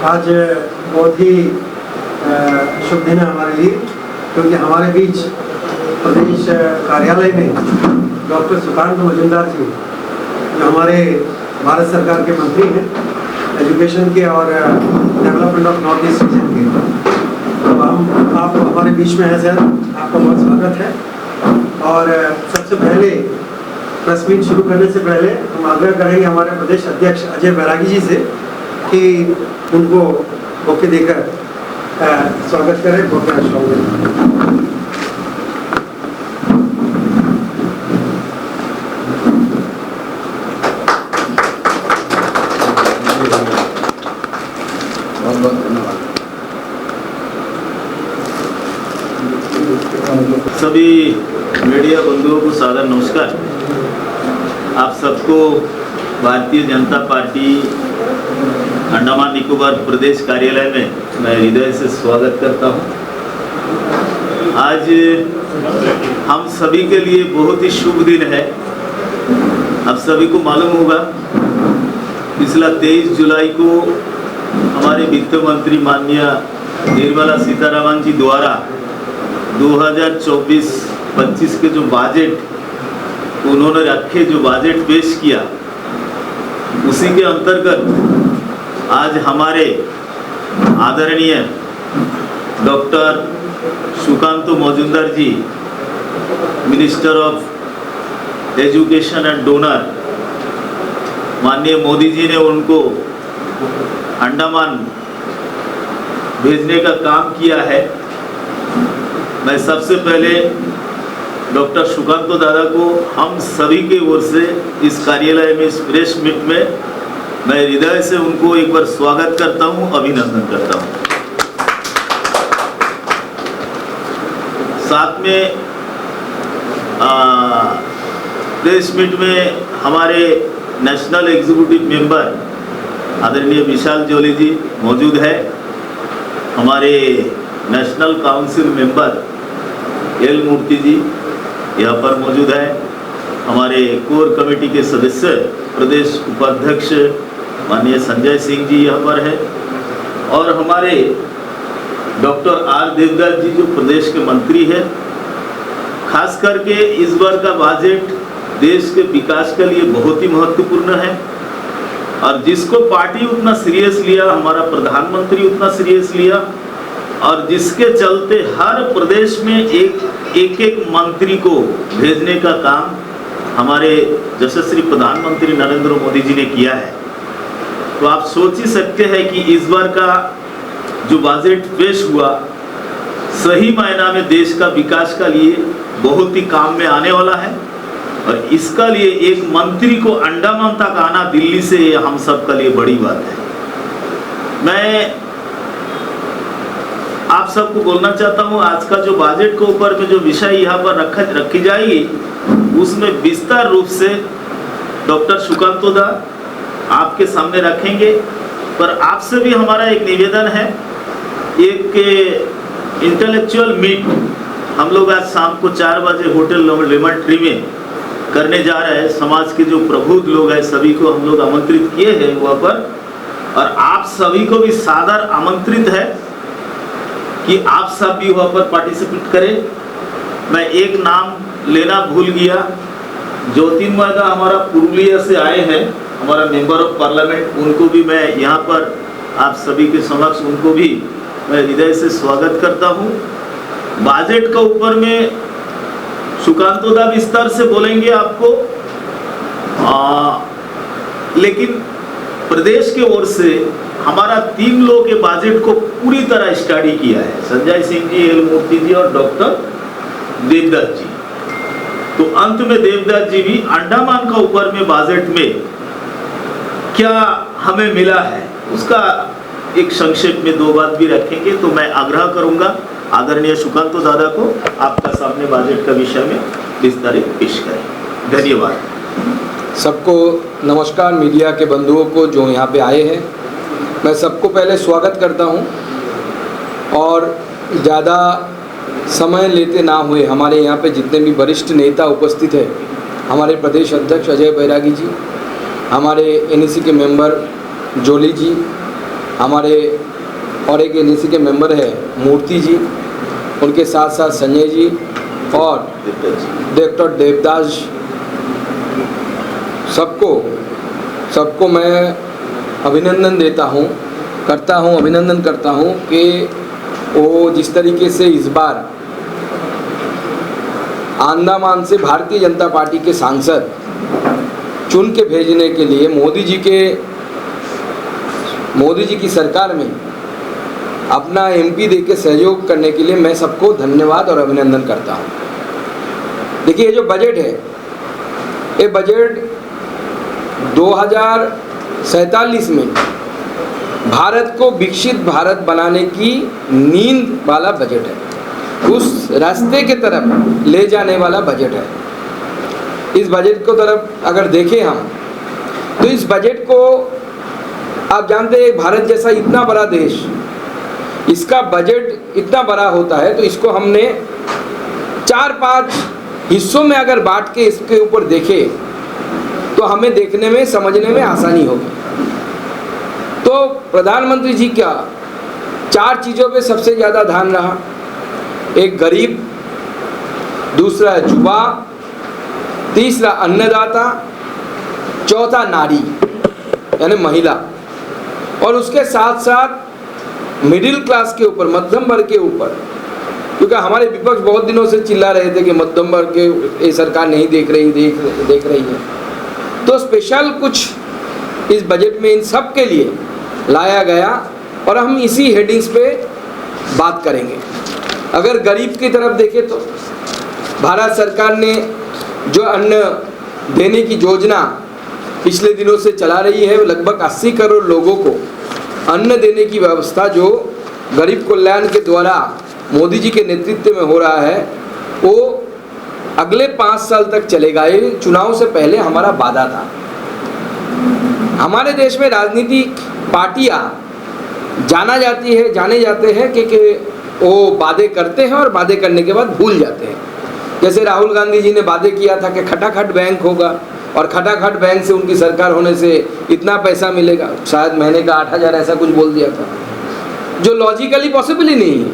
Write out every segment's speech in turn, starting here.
आज बहुत ही शुभ दिन है हमारे लिए, क्योंकि हमारे बीच प्रदेश कार्यालय में डॉक्टर सुकांत मजुमदार जी, जो हमारे भारत सरकार के मंत्री हैं एजुकेशन के और development of north east region के, तो आप हमारे बीच में हैं सर, आपका बहुत स्वागत है। और सबसे पहले प्रेस मीट शुरू करने से पहले हम आग्रह करेंगे हमारे प्रदेश अध्यक्ष अजय बैरागी जी से कि उनको मौके देकर स्वागत करें। सभी मीडिया बंधुओं को सादर नमस्कार। आप सबको भारतीय जनता पार्टी अंडमान निकोबार प्रदेश कार्यालय में मैं हृदय से स्वागत करता हूं। आज हम सभी के लिए बहुत ही शुभ दिन है। आप सभी को मालूम होगा पिछला 23 जुलाई को हमारे वित्त मंत्री माननीय निर्मला सीतारमण जी द्वारा 2024-25 के जो बजट उन्होंने रखे, जो बजट पेश किया, उसी के अंतर्गत आज हमारे आदरणीय doctor Sukanta Majumdar ji, minister of education and donor, माननीय मोदी जी ने उनको अंडमान भेजने का काम किया है। मैं सबसे पहले डॉक्टर सुकांत दादा को हम सभी के ओर से इस कार्यालय में, इस प्रेस मीट में मैं हृदय से उनको एक बार स्वागत करता हूं, अभिनंदन करता हूं। साथ में प्रेस मीट में हमारे नेशनल एग्जीक्यूटिव मेंबर आदरणीय विशाल जोली जी मौजूद है, हमारे नेशनल काउंसिल मेंबर एल मूर्ति जी यहाँ पर मौजूद है, हमारे कोर कमेटी के सदस्य प्रदेश उपाध्यक्ष माननीय संजय सिंह जी यहाँ पर है, और हमारे डॉक्टर आर देवदास जी जो प्रदेश के मंत्री हैं। खास करके इस बार का बजट देश के विकास के लिए बहुत ही महत्वपूर्ण है, और जिसको पार्टी उतना सीरियस लिया, हमारा प्रधानमंत्री उतना सीरियस लिया, और जिसके चलते हर प्रदेश में एक मंत्री को भेजने का काम हमारे यशस्वी प्रधानमंत्री नरेंद्र मोदी जी ने किया है। तो आप सोच ही सकते हैं कि इस बार का जो बजट पेश हुआ सही मायना में देश का विकास का लिए बहुत ही काम में आने वाला है, और इसका लिए एक मंत्री को अंडमान तक आना दिल्ली से हम सब का लिए बड़ी बात है। मैं आप सबको बोलना चाहता हूं, आज का जो बजट के ऊपर में जो विषय यहाँ पर रखी जाएगी उसमें विस्तार रूप से डॉक्टर सुकांत दा आपके सामने रखेंगे। पर आपसे भी हमारा एक निवेदन है, एक इंटेलेक्चुअल मीट हम लोग आज शाम को 4 बजे होटल लेमन ट्री में करने जा रहे हैं। समाज के जो प्रबुद्ध लोग हैं सभी को हम लोग आमंत्रित किए हैं वहाँ पर, और आप सभी को भी सादर आमंत्रित है कि आप सब भी वहाँ पर पार्टिसिपेट करें। मैं एक नाम लेना भूल गया, ज्योतिर्मय हमारा पुरुलिया से आए हैं, हमारा मेंबर ऑफ पार्लियामेंट, उनको भी मैं यहाँ पर आप सभी के समक्ष उनको भी मैं हृदय से स्वागत करता हूँ। बजट का ऊपर में सुकांत दा विस्तार से बोलेंगे आपको, लेकिन प्रदेश के ओर से हमारा 3 लोगों के बजट को पूरी तरह स्टडी किया है, संजय सिंह जी, एल मूर्ति जी और डॉक्टर देवदास जी। तो अंत में देवदास जी भी अंडमान का ऊपर में बजट में क्या हमें मिला है उसका एक संक्षेप में 2 बात भी रखेंगे। तो मैं आग्रह करूंगा आदरणीय सुकांत दादा को आपका सामने बजट का विषय में विस्तारित पेश करें। धन्यवाद। सबको नमस्कार, मीडिया के बंधुओं को जो यहाँ पे आए हैं, मैं सबको पहले स्वागत करता हूँ। और ज़्यादा समय लेते ना हुए हमारे यहाँ पे जितने भी वरिष्ठ नेता उपस्थित हैं, हमारे प्रदेश अध्यक्ष अजय बैरागी जी, हमारे एनईसी के मेंबर जोली जी, हमारे और एक एनएसी के मेंबर है मूर्ति जी, उनके साथ साथ संजय जी और डॉक्टर देवदास, सबको मैं अभिनंदन देता हूँ, अभिनंदन करता हूँ कि वो जिस तरीके से इस बार अंडमान से भारतीय जनता पार्टी के सांसद चुन के भेजने के लिए मोदी जी की सरकार में अपना एमपी देके सहयोग करने के लिए मैं सबको धन्यवाद और अभिनंदन करता हूँ। देखिए, ये जो बजट है, ये बजट 2047 में भारत को विकसित भारत बनाने की नींद वाला बजट है, उस रास्ते के तरफ ले जाने वाला बजट है। इस बजट को तरफ अगर देखें हम, तो इस बजट को आप जानते हैं, भारत जैसा इतना बड़ा देश, इसका बजट इतना बड़ा होता है, तो इसको हमने 4-5 हिस्सों में अगर बांट के इसके ऊपर देखें तो हमें देखने में, समझने में आसानी होगी। तो प्रधानमंत्री जी का 4 चीज़ों पे सबसे ज़्यादा ध्यान रहा। एक गरीब, दूसरा युवा, तीसरा अन्नदाता, चौथा नारी यानी महिला, और उसके साथ साथ मिडिल क्लास के ऊपर, मध्यम वर्ग के ऊपर, क्योंकि हमारे विपक्ष बहुत दिनों से चिल्ला रहे थे कि मध्यम वर्ग के ये सरकार नहीं देख रही है। तो स्पेशल कुछ इस बजट में इन सब के लिए लाया गया और हम इसी हेडिंग्स पे बात करेंगे। अगर गरीब की तरफ देखें तो भारत सरकार ने जो अन्न देने की योजना पिछले दिनों से चला रही है, लगभग 80 करोड़ लोगों को अन्न देने की व्यवस्था जो गरीब कल्याण के द्वारा मोदी जी के नेतृत्व में हो रहा है, वो अगले 5 साल तक चलेगा। ये चुनाव से पहले हमारा वादा था। हमारे देश में राजनीतिक पार्टियां जाने जाते हैं कि वो वादे करते हैं और वादे करने के बाद भूल जाते हैं। जैसे राहुल गांधी जी ने वादे किया था कि खटाखट बैंक होगा और खटाखट बैंक से उनकी सरकार होने से इतना पैसा मिलेगा, शायद महीने का 8,000 ऐसा कुछ बोल दिया था, जो लॉजिकली पॉसिबल ही नहीं है।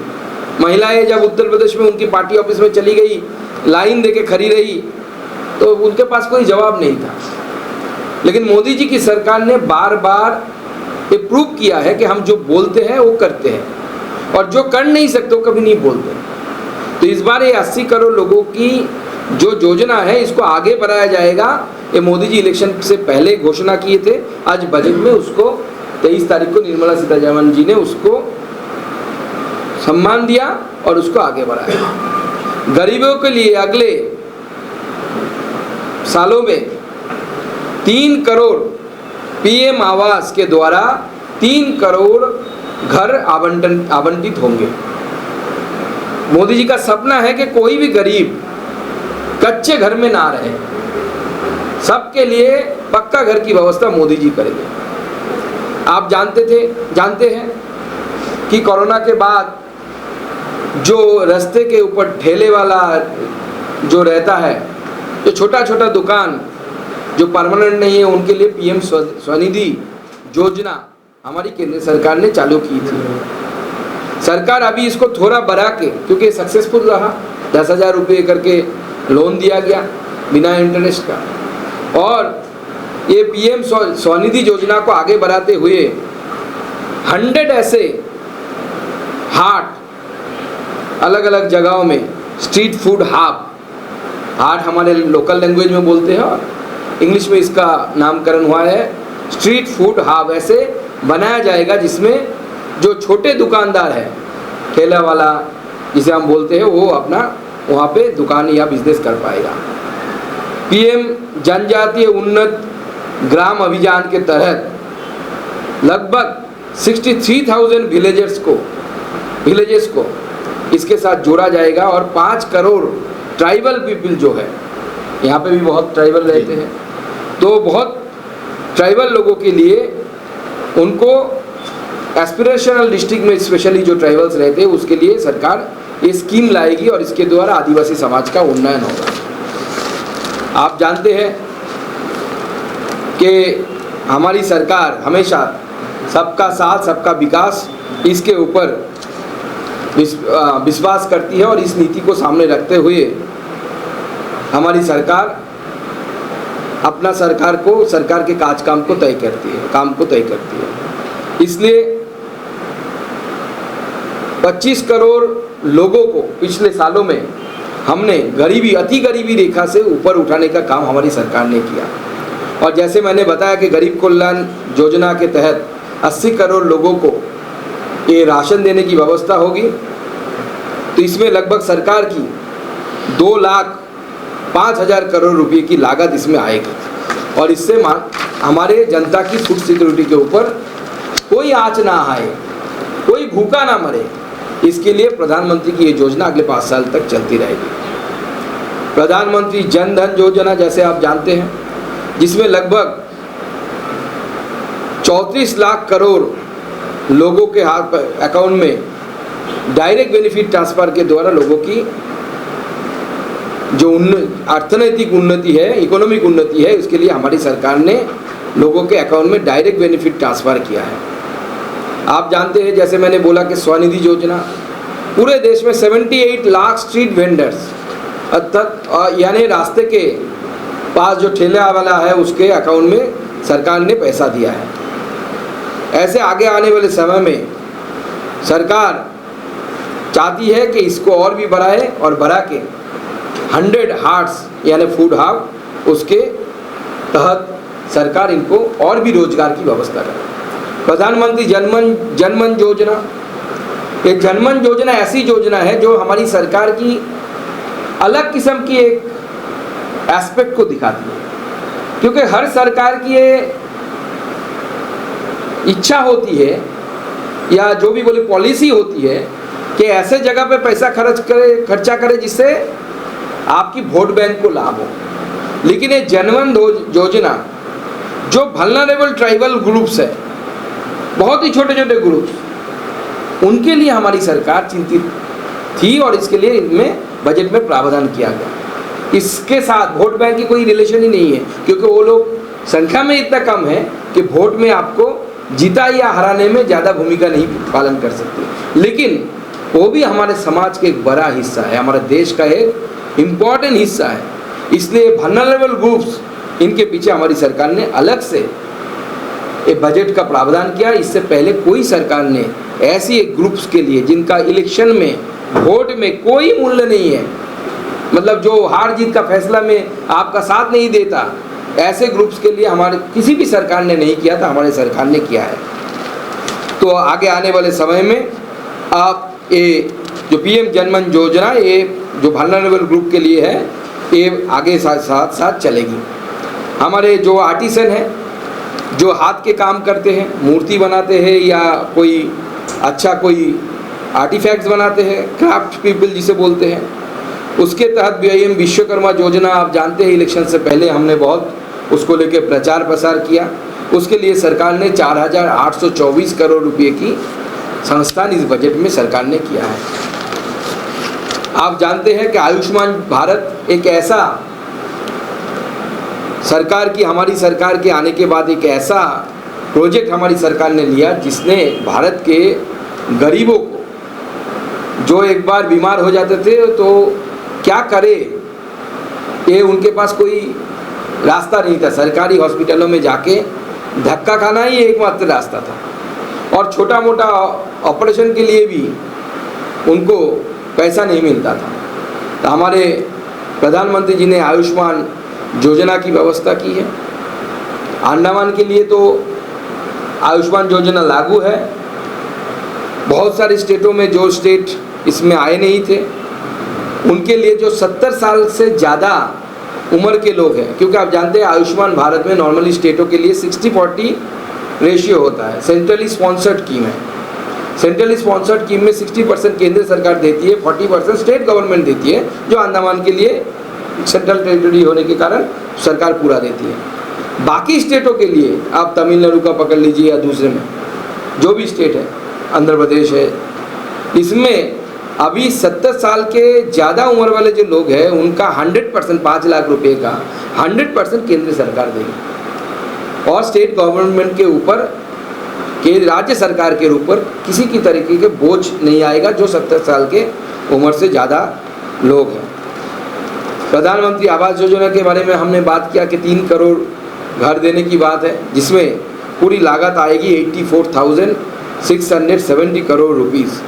महिलाएं जब उत्तर प्रदेश में उनकी पार्टी ऑफिस में चली गई, लाइन देके खड़ी रही, तो उनके पास कोई जवाब नहीं था। लेकिन मोदी जी की सरकार ने बार बार ये प्रूव किया है कि हम जो बोलते हैं वो करते हैं, और जो कर नहीं सकते वो कभी नहीं बोलते। तो इस बार ये 80 करोड़ लोगों की जो योजना है, इसको आगे बढ़ाया जाएगा। ये मोदी जी इलेक्शन से पहले घोषणा किए थे, आज बजट में उसको 23 तारीख को निर्मला सीतारमण जी ने उसको सम्मान दिया और उसको आगे बढ़ाया। गरीबों के लिए अगले सालों में 3 करोड़ पीएम आवास के द्वारा 3 करोड़ घर आवंटित होंगे। मोदी जी का सपना है कि कोई भी गरीब कच्चे घर में ना रहे, सबके लिए पक्का घर की व्यवस्था मोदी जी करेंगे। आप जानते हैं कि कोरोना के बाद जो रास्ते के ऊपर ठेले वाला जो रहता है, जो छोटा दुकान जो परमानेंट नहीं है, उनके लिए पीएम स्वनिधि योजना हमारी केंद्र सरकार ने चालू की थी। सरकार अभी इसको थोड़ा बढ़ा के, क्योंकि सक्सेसफुल रहा, 10,000 रुपये करके लोन दिया गया बिना इंटरेस्ट का, और ये पीएम स्वनिधि योजना को आगे बढ़ाते हुए 100 ऐसे हाट अलग अलग जगहों में, स्ट्रीट फूड हाट हमारे लोकल लैंग्वेज में बोलते हैं और इंग्लिश में इसका नामकरण हुआ है स्ट्रीट फूड हाब, ऐसे बनाया जाएगा जिसमें जो छोटे दुकानदार है, ठेला वाला जिसे हम बोलते हैं, वो अपना वहाँ पे दुकान या बिजनेस कर पाएगा। पीएम जनजातीय उन्नत ग्राम अभियान के तहत लगभग 63,000 विलेजेस को इसके साथ जोड़ा जाएगा, और 5 करोड़ ट्राइबल पीपल जो है, यहाँ पे भी बहुत ट्राइबल रहते हैं, तो बहुत ट्राइबल लोगों के लिए उनको एस्पिरेशनल डिस्ट्रिक्ट में स्पेशली जो ट्राइबल्स रहते हैं उसके लिए सरकार ये स्कीम लाएगी और इसके द्वारा आदिवासी समाज का उन्नयन होगा। आप जानते हैं कि हमारी सरकार हमेशा सबका साथ सबका विकास, इसके ऊपर विश्वास करती है और इस नीति को सामने रखते हुए हमारी सरकार अपना सरकार के काम को तय करती है। इसलिए 25 करोड़ लोगों को पिछले सालों में हमने अति गरीबी रेखा से ऊपर उठाने का काम हमारी सरकार ने किया। और जैसे मैंने बताया कि गरीब कल्याण योजना के तहत 80 करोड़ लोगों को ये राशन देने की व्यवस्था होगी। तो इसमें लगभग सरकार की 2,05,000 करोड़ रुपए की लागत इसमें आएगी और इससे हमारे जनता की फूड सिक्योरिटी के ऊपर कोई आँच ना आए, कोई भूखा ना मरे, इसके लिए प्रधानमंत्री की ये योजना अगले 5 साल तक चलती रहेगी। प्रधानमंत्री जन धन योजना जैसे आप जानते हैं, जिसमें लगभग 34 लाख करोड़ लोगों के हाथ अकाउंट में डायरेक्ट बेनिफिट ट्रांसफर के द्वारा लोगों की जो अर्थनैतिक उन्नति है, इकोनॉमिक उन्नति है, उसके लिए हमारी सरकार ने लोगों के अकाउंट में डायरेक्ट बेनिफिट ट्रांसफ़र किया है। आप जानते हैं, जैसे मैंने बोला कि स्वनिधि योजना पूरे देश में 78 लाख स्ट्रीट वेंडर्स अर्थात यानी रास्ते के पास जो ठेला वाला है उसके अकाउंट में सरकार ने पैसा दिया है। ऐसे आगे आने वाले समय में सरकार चाहती है कि इसको और भी बढ़ाए और बढ़ा के 100 हार्ट्स यानी फूड हब उसके तहत सरकार इनको और भी रोजगार की व्यवस्था करे। प्रधानमंत्री जनमन योजना, ये जनमन योजना ऐसी योजना है जो हमारी सरकार की अलग किस्म की एक एस्पेक्ट को दिखाती है, क्योंकि हर सरकार की ये इच्छा होती है या जो भी बोले पॉलिसी होती है कि ऐसे जगह पे पैसा खर्चा करे जिससे आपकी वोट बैंक को लाभ हो। लेकिन ये जनमन योजना जो वल्नरेबल ट्राइबल ग्रुप्स है, बहुत ही छोटे छोटे ग्रुप्स, उनके लिए हमारी सरकार चिंतित थी और इसके लिए इनमें बजट में प्रावधान किया गया। इसके साथ वोट बैंक की कोई रिलेशन ही नहीं है, क्योंकि वो लोग संख्या में इतना कम है कि वोट में आपको जीता या हराने में ज़्यादा भूमिका नहीं पालन कर सकते, लेकिन वो भी हमारे समाज का एक बड़ा हिस्सा है, हमारे देश का एक इम्पॉर्टेंट हिस्सा है। इसलिए वल्नरेबल ग्रुप्स, इनके पीछे हमारी सरकार ने अलग से एक बजट का प्रावधान किया। इससे पहले कोई सरकार ने ऐसी एक ग्रुप्स के लिए जिनका इलेक्शन में वोट में कोई मूल्य नहीं है, मतलब जो हार जीत का फैसला में आपका साथ नहीं देता, ऐसे ग्रुप्स के लिए हमारे किसी भी सरकार ने नहीं किया था, हमारे सरकार ने किया है। तो आगे आने वाले समय में आप ये जो पीएम जनमन योजना, ये जो वल्नरेबल ग्रुप के लिए है, ये आगे साथ चलेगी। हमारे जो आर्टिसन हैं, जो हाथ के काम करते हैं, मूर्ति बनाते हैं या कोई कोई आर्टिफैक्ट्स बनाते हैं, क्राफ्ट पीपल जिसे बोलते हैं, उसके तहत पीएम विश्वकर्मा योजना आप जानते हैं, इलेक्शन से पहले हमने बहुत उसको लेके प्रचार प्रसार किया। उसके लिए सरकार ने 4,824 करोड़ रुपए की संस्थान इस बजट में सरकार ने किया है। आप जानते हैं कि आयुष्मान भारत एक ऐसा हमारी सरकार के आने के बाद एक ऐसा प्रोजेक्ट हमारी सरकार ने लिया जिसने भारत के गरीबों को, जो एक बार बीमार हो जाते थे तो क्या करे, ये उनके पास कोई रास्ता नहीं था, सरकारी हॉस्पिटलों में जाके धक्का खाना ही एकमात्र रास्ता था, और छोटा मोटा ऑपरेशन के लिए भी उनको पैसा नहीं मिलता था। तो हमारे प्रधानमंत्री जी ने आयुष्मान योजना की व्यवस्था की है। अंडमान के लिए तो आयुष्मान योजना लागू है। बहुत सारे स्टेटों में जो स्टेट इसमें आए नहीं थे, उनके लिए जो 70 साल से ज़्यादा उम्र के लोग हैं, क्योंकि आप जानते हैं आयुष्मान भारत में नॉर्मली स्टेटों के लिए 60-40 रेशियो होता है। सेंट्रली स्पॉन्सर्ड स्कीम है। सेंट्रली स्पॉन्सर्ड स्कीम में 60% केंद्र सरकार देती है, 40% स्टेट गवर्नमेंट देती है, जो अंडमान के लिए सेंट्रल टेरिटरी होने के कारण सरकार पूरा देती है। बाकी स्टेटों के लिए आप तमिलनाडु का पकड़ लीजिए या दूसरे में जो भी स्टेट है, आंध्र प्रदेश है, इसमें अभी 70 साल के ज़्यादा उम्र वाले जो लोग हैं उनका 100% 5 लाख रुपए का 100% केंद्र सरकार देगी, और स्टेट गवर्नमेंट के ऊपर कि राज्य सरकार के ऊपर किसी की तरीके के बोझ नहीं आएगा जो 70 साल के उम्र से ज़्यादा लोग हैं। प्रधानमंत्री आवास योजना के बारे में हमने बात किया कि 3 करोड़ घर देने की बात है, जिसमें पूरी लागत आएगी 84,670 करोड़ रुपीस।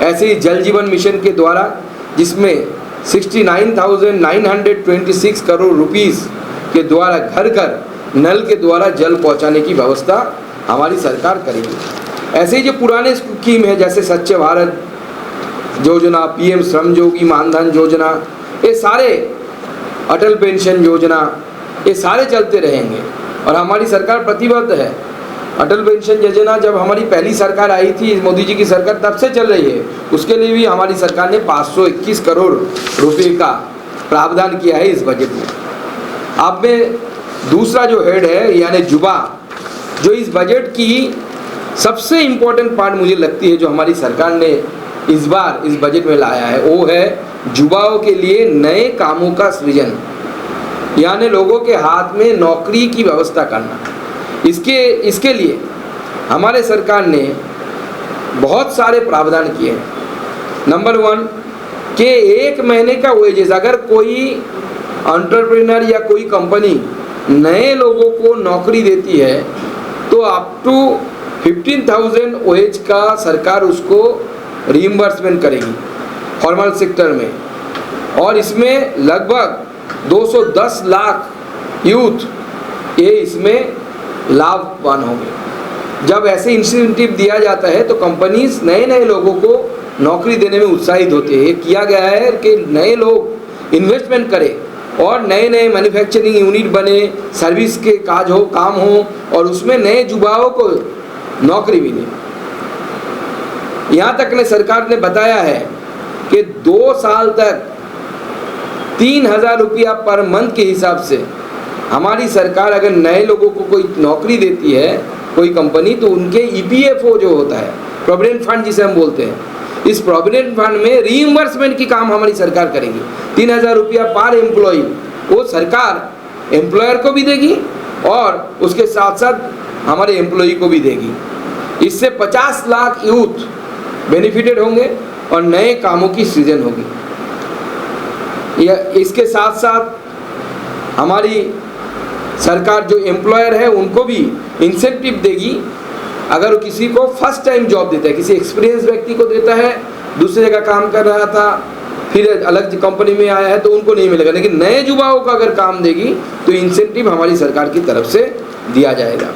ऐसे ही जल जीवन मिशन के द्वारा जिसमें 69,926 करोड़ रुपीस के द्वारा घर घर नल के द्वारा जल पहुंचाने की व्यवस्था हमारी सरकार करेगी। ऐसे ही जो पुराने स्कीम है जैसे स्वच्छ भारत योजना, पीएम श्रम योगी मानधन योजना, ये सारे अटल पेंशन योजना, ये सारे चलते रहेंगे और हमारी सरकार प्रतिबद्ध है। अटल पेंशन योजना जब हमारी पहली सरकार आई थी, मोदी जी की सरकार, तब से चल रही है। उसके लिए भी हमारी सरकार ने 521 करोड़ रुपए का प्रावधान किया है इस बजट में। अब में दूसरा जो हेड है यानी युवा, जो इस बजट की सबसे इम्पोर्टेंट पार्ट मुझे लगती है जो हमारी सरकार ने इस बार इस बजट में लाया है, वो है युवाओं के लिए नए कामों का सृजन, यानी लोगों के हाथ में नौकरी की व्यवस्था करना। इसके लिए हमारे सरकार ने बहुत सारे प्रावधान किए हैं। नंबर 1 कि 1 महीने का वेजेस, अगर कोई एंटरप्रेन्योर या कोई कंपनी नए लोगों को नौकरी देती है तो अप टू 15,000 वेज का सरकार उसको रीइंबर्समेंट करेगी फॉर्मल सेक्टर में, और इसमें लगभग 210 लाख यूथ ये इसमें लाभवान होंगे। जब ऐसे इंसेंटिव दिया जाता है तो कंपनीज नए लोगों को नौकरी देने में उत्साहित होती है। ये किया गया है कि नए लोग इन्वेस्टमेंट करें और नए मैन्युफैक्चरिंग यूनिट बने, सर्विस के काम हो और उसमें नए युवाओं को नौकरी मिले। यहाँ तक ने सरकार ने बताया है कि 2 साल तक 3,000 रुपया पर मंथ के हिसाब से हमारी सरकार अगर नए लोगों को कोई नौकरी देती है कोई कंपनी, तो उनके EPFO जो होता है, प्रोविडेंट फंड जिसे हम बोलते हैं, इस प्रोविडेंट फंड में रीइंबर्समेंट की काम हमारी सरकार करेगी। 3,000 रुपया पर एम्प्लॉई वो सरकार एम्प्लॉयर को भी देगी और उसके साथ साथ हमारे एम्प्लॉई को भी देगी। इससे 50 लाख यूथ बेनिफिटेड होंगे और नए कामों की सृजन होगी। इसके साथ साथ हमारी सरकार जो एम्प्लॉयर है उनको भी इंसेंटिव देगी। अगर किसी को फर्स्ट टाइम जॉब देता है, किसी एक्सपीरियंस व्यक्ति को देता है, दूसरी जगह काम कर रहा था फिर अलग कंपनी में आया है तो उनको नहीं मिलेगा, लेकिन नए युवाओं को अगर काम देगी तो इंसेंटिव हमारी सरकार की तरफ से दिया जाएगा।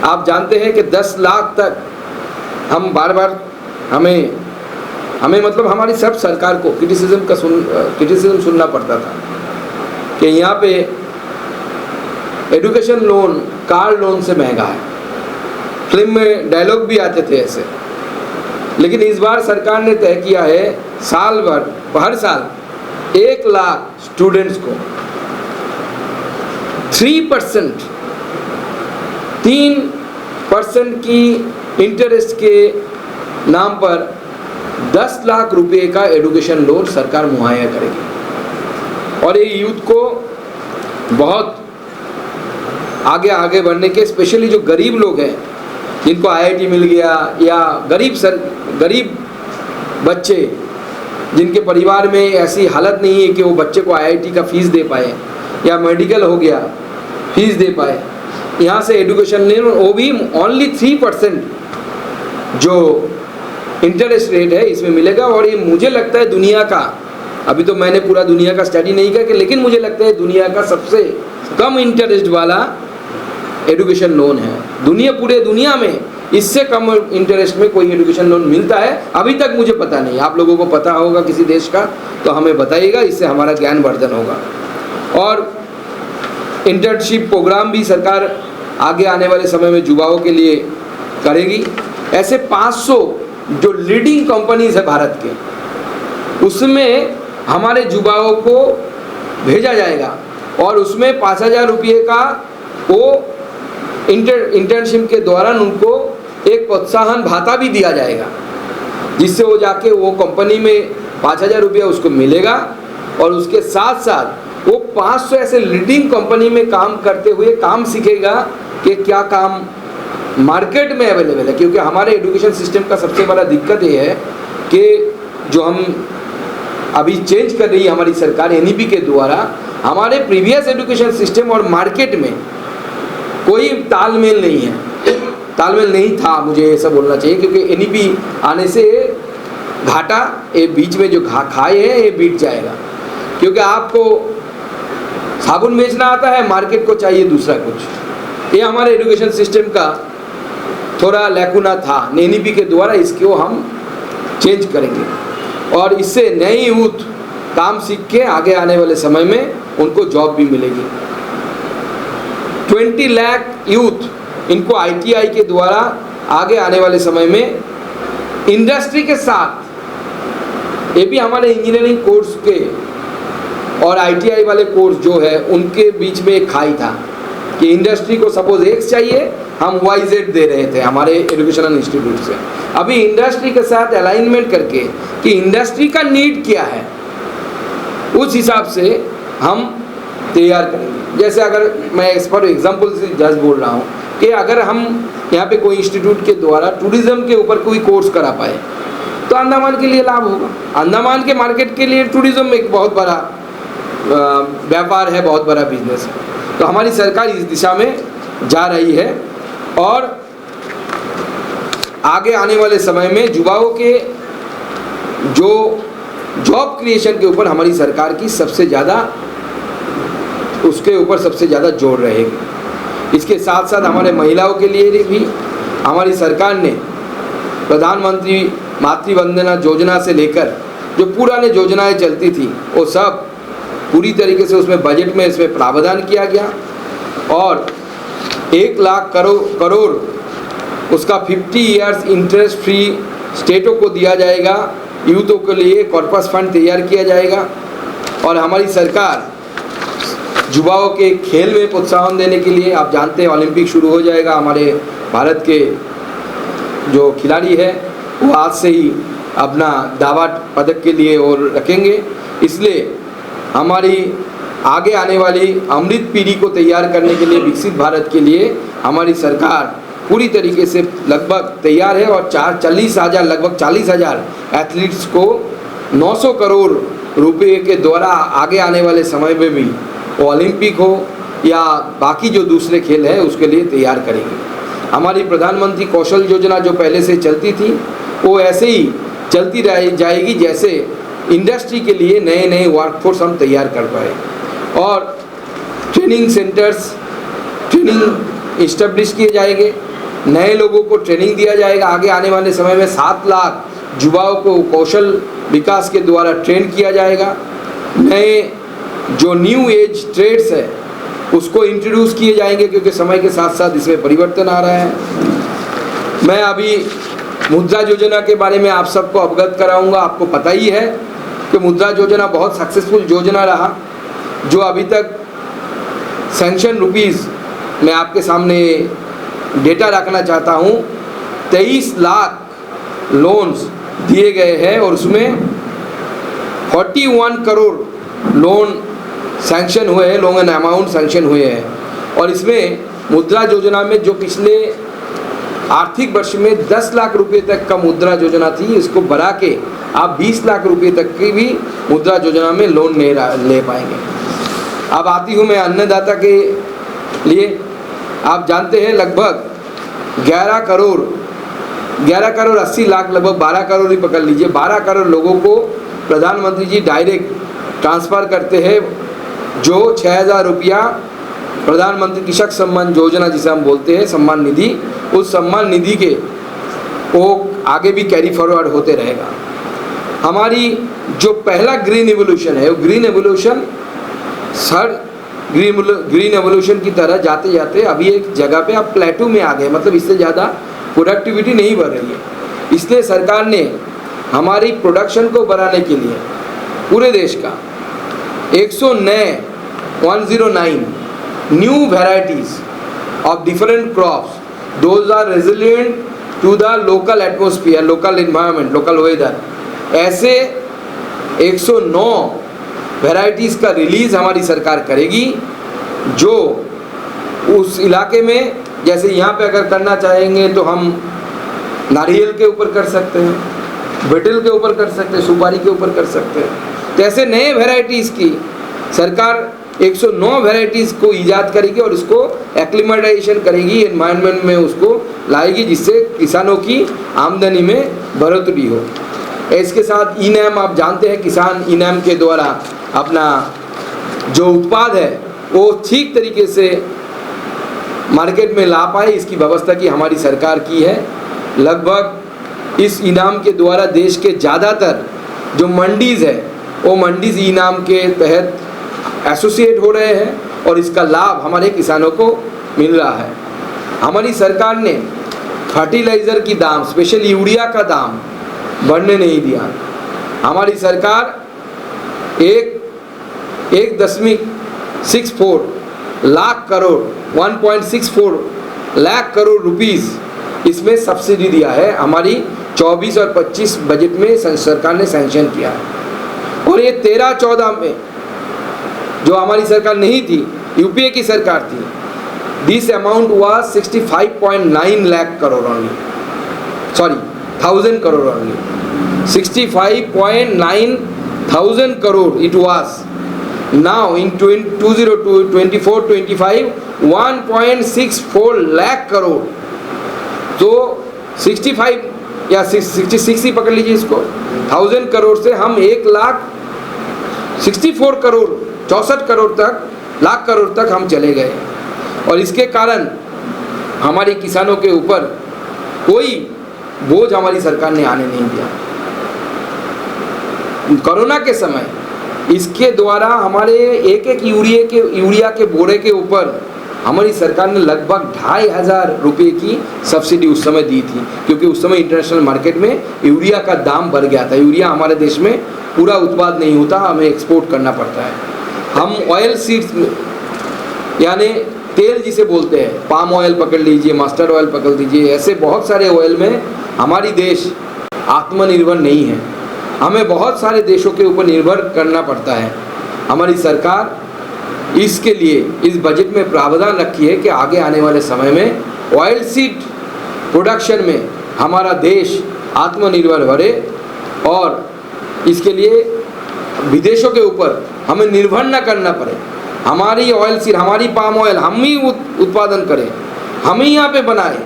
आप जानते हैं कि 10 लाख तक हम बार हमें मतलब हमारी सब सरकार को क्रिटिसिज्म सुनना पड़ता था कि यहाँ पे एजुकेशन लोन कार लोन से महंगा है। फिल्म में डायलॉग भी आते थे ऐसे, लेकिन इस बार सरकार ने तय किया है साल भर हर साल 1 लाख स्टूडेंट्स को 3% की इंटरेस्ट के नाम पर 10 लाख रुपए का एजुकेशन लोन सरकार मुहैया करेगी। और ये यूथ को बहुत आगे बढ़ने के, स्पेशली जो गरीब लोग हैं जिनको IIT मिल गया या गरीब बच्चे जिनके परिवार में ऐसी हालत नहीं है कि वो बच्चे को IIT का फीस दे पाए या मेडिकल हो गया फीस दे पाए, यहाँ से एजुकेशन लोन वो भी ओनली 3% जो इंटरेस्ट रेट है इसमें मिलेगा। और ये मुझे लगता है दुनिया का, अभी तो मैंने पूरा दुनिया का स्टडी नहीं किया, लेकिन मुझे लगता है दुनिया का सबसे कम इंटरेस्ट वाला एजुकेशन लोन है। पूरे दुनिया में इससे कम इंटरेस्ट में कोई एजुकेशन लोन मिलता है अभी तक मुझे पता नहीं। आप लोगों को पता होगा किसी देश का तो हमें बताइएगा, इससे हमारा ज्ञान वर्धन होगा। और इंटर्नशिप प्रोग्राम भी सरकार आगे आने वाले समय में युवाओं के लिए करेगी। ऐसे 500 जो लीडिंग कंपनीज है भारत के, उसमें हमारे युवाओं को भेजा जाएगा और उसमें 5,000 रुपये का वो इंटर्नशिप के दौरान उनको एक प्रोत्साहन भाता भी दिया जाएगा, जिससे वो जाके वो कंपनी में 5,000 रुपया उसको मिलेगा और उसके साथ साथ वो 500 ऐसे लीडिंग कंपनी में काम करते हुए काम सीखेगा कि क्या काम मार्केट में अवेलेबल है। क्योंकि हमारे एजुकेशन सिस्टम का सबसे बड़ा दिक्कत ये है कि जो हम अभी चेंज कर रही है हमारी सरकार एनईपी के द्वारा, हमारे प्रीवियस एजुकेशन सिस्टम और मार्केट में कोई तालमेल नहीं है, तालमेल नहीं था, मुझे ऐसा बोलना चाहिए। क्योंकि एनईपी आने से घाटा ये बीच में जो खाए है ये बीत जाएगा। क्योंकि आपको साबुन बेचना आता है, मार्केट को चाहिए दूसरा कुछ। ये हमारे एजुकेशन सिस्टम का थोड़ा लैकुना था, एनईपी के द्वारा इसको हम चेंज करेंगे और इससे नई यूथ काम सीख के आगे आने वाले समय में उनको जॉब भी मिलेगी। 20 लाख यूथ इनको आईटीआई के द्वारा आगे आने वाले समय में इंडस्ट्री के साथ, ये भी हमारे इंजीनियरिंग कोर्स के और आईटीआई वाले कोर्स जो है उनके बीच में एक खाई था कि इंडस्ट्री को सपोज एक्स चाहिए, हम YZ दे रहे थे हमारे एजुकेशनल इंस्टीट्यूट से। अभी इंडस्ट्री के साथ अलाइनमेंट करके कि इंडस्ट्री का नीड क्या है उस हिसाब से हम तैयार करेंगे। जैसे अगर मैं इस पर एग्जाम्पल से जस्ट बोल रहा हूँ कि अगर हम यहाँ पे कोई इंस्टीट्यूट के द्वारा टूरिज्म के ऊपर कोई कोर्स करा पाए तो अंडमान के लिए लाभ होगा। अंडमान के मार्केट के लिए टूरिज्म एक बहुत बड़ा व्यापार है, बहुत बड़ा बिजनेस है। तो हमारी सरकार इस दिशा में जा रही है और आगे आने वाले समय में युवाओं के जो जॉब क्रिएशन के ऊपर हमारी सरकार की सबसे ज़्यादा उसके ऊपर सबसे ज़्यादा जोर रहेगी। इसके साथ साथ हमारे महिलाओं के लिए भी हमारी सरकार ने प्रधानमंत्री मातृ वंदना योजना से लेकर जो पुराने योजनाएं चलती थी वो सब पूरी तरीके से उसमें बजट में इसमें प्रावधान किया गया और 1 लाख करोड़ उसका 50 इयर्स इंटरेस्ट फ्री स्टेटों को दिया जाएगा। यूथों के लिए कॉर्पस फंड तैयार किया जाएगा और हमारी सरकार युवाओं के खेल में प्रोत्साहन देने के लिए, आप जानते हैं ओलंपिक शुरू हो जाएगा, हमारे भारत के जो खिलाड़ी है वो आज से ही अपना दावा पदक के लिए और रखेंगे। इसलिए हमारी आगे आने वाली अमृत पीढ़ी को तैयार करने के लिए, विकसित भारत के लिए हमारी सरकार पूरी तरीके से लगभग तैयार है और लगभग 40,000 एथलीट्स को 900 करोड़ रुपए के द्वारा आगे आने वाले समय में भी ओलंपिक हो या बाकी जो दूसरे खेल हैं उसके लिए तैयार करेंगे। हमारी प्रधानमंत्री कौशल योजना जो पहले से चलती थी वो ऐसे ही चलती रह जाएगी जैसे इंडस्ट्री के लिए नए नए वर्कफोर्स हम तैयार कर पाए और ट्रेनिंग सेंटर्स ट्रेनिंग इस्टेब्लिश किए जाएंगे, नए लोगों को ट्रेनिंग दिया जाएगा। आगे आने वाले समय में 7 लाख युवाओं को कौशल विकास के द्वारा ट्रेन किया जाएगा। नए जो न्यू एज ट्रेड्स है उसको इंट्रोड्यूस किए जाएंगे क्योंकि समय के साथ साथ इसमें परिवर्तन आ रहा है। मैं अभी मुद्रा योजना के बारे में आप सबको अवगत कराऊंगा। आपको पता ही है कि मुद्रा योजना बहुत सक्सेसफुल योजना रहा जो अभी तक सैंक्शन रुपीज़ मैं आपके सामने डेटा रखना चाहता हूँ, 23 लाख लोन्स दिए गए हैं और उसमें 41 करोड़ लोन सैंक्शन हुए हैं, लोन एंड अमाउंट सैंक्शन हुए हैं। और इसमें मुद्रा योजना में जो पिछले आर्थिक वर्ष में 10 लाख रुपए तक का मुद्रा योजना थी, इसको बढ़ा के आप 20 लाख रुपए तक की भी मुद्रा योजना में लोन ले पाएंगे। अब आती हूँ मैं अन्नदाता के लिए। आप जानते हैं लगभग 11 करोड़ 80 लाख, लगभग 12 करोड़ ही पकड़ लीजिए, 12 करोड़ लोगों को प्रधानमंत्री जी डायरेक्ट ट्रांसफ़र करते हैं जो 6,000 रुपया प्रधानमंत्री कृषक सम्मान योजना जिसे हम बोलते हैं सम्मान निधि, उस सम्मान निधि के वो आगे भी कैरी फॉरवर्ड होते रहेगा। हमारी जो पहला ग्रीन एवोल्यूशन है वो ग्रीन एवोल्यूशन ग्रीन एवोल्यूशन की तरह जाते जाते अभी एक जगह पे आप प्लेटू में आ गए, मतलब इससे ज़्यादा प्रोडक्टिविटी नहीं बढ़ रही है। इसलिए सरकार ने हमारी प्रोडक्शन को बढ़ाने के लिए पूरे देश का 109 new varieties of different crops, those are resilient to the local atmosphere, local environment, local weather, ऐसे 109 वेराइटीज़ का रिलीज़ हमारी सरकार करेगी जो उस इलाके में जैसे यहाँ पे अगर करना चाहेंगे तो हम नारियल के ऊपर कर सकते हैं, बेटल के ऊपर कर सकते हैं, सुपारी के ऊपर कर सकते हैं। तो ऐसे नए वेराइटीज़ की सरकार 109 वेराइटीज़ को ईजाद करेगी और इसको एक्लिमेटाइजेशन करेगी, एनवायरनमेंट में उसको लाएगी, जिससे किसानों की आमदनी में बढ़ोतरी हो। इसके साथ ई-नैम, आप जानते हैं किसान ई-नैम के द्वारा अपना जो उत्पाद है वो ठीक तरीके से मार्केट में ला पाए, इसकी व्यवस्था की हमारी सरकार की है। लगभग इस इनाम के द्वारा देश के ज़्यादातर जो मंडीज़ है वो मंडीज़ इनाम के तहत एसोसिएट हो रहे हैं और इसका लाभ हमारे किसानों को मिल रहा है। हमारी सरकार ने फर्टिलाइज़र की दाम, स्पेशल यूरिया का दाम बढ़ने नहीं दिया। हमारी सरकार 1.64 लाख करोड़ 1.64 लाख करोड़ रुपीस इसमें सब्सिडी दिया है। हमारी 24 और 25 बजट में सरकार ने सैंक्शन किया है। और ये 13-14 में जो हमारी सरकार नहीं थी, यूपीए की सरकार थी, this amount was 65.9 lakh crore only, sorry 1000 crore only, 65.9 thousand crore it was. Now in 2024-25 1.64 lakh crore, तो 65 या 66 ही पकड़ लीजिए इसको, 1000 करोड़ से हम 1,64 करोड़ 64 करोड़ तक, लाख करोड़ तक हम चले गए। और इसके कारण हमारे किसानों के ऊपर कोई बोझ हमारी सरकार ने आने नहीं दिया। कोरोना के समय इसके द्वारा हमारे एक यूरिया के बोरे के ऊपर हमारी सरकार ने लगभग 2500 रुपये की सब्सिडी उस समय दी थी, क्योंकि उस समय इंटरनेशनल मार्केट में यूरिया का दाम बढ़ गया था। यूरिया हमारे देश में पूरा उत्पाद नहीं होता, हमें एक्सपोर्ट करना पड़ता है। हम ऑयल सीड्स यानी तेल जिसे बोलते हैं, पाम ऑयल पकड़ लीजिए, मस्टर्ड ऑयल पकड़ लीजिए, ऐसे बहुत सारे ऑयल में हमारी देश आत्मनिर्भर नहीं है। हमें बहुत सारे देशों के ऊपर निर्भर करना पड़ता है। हमारी सरकार इसके लिए इस बजट में प्रावधान रखी है कि आगे आने वाले समय में ऑयल सीड प्रोडक्शन में हमारा देश आत्मनिर्भर बने और इसके लिए विदेशों के ऊपर हमें निर्भर न करना पड़े। हमारी ऑयल सीड, हमारी पाम ऑयल हम ही उत्पादन करें, हम ही यहाँ पे बनाएं,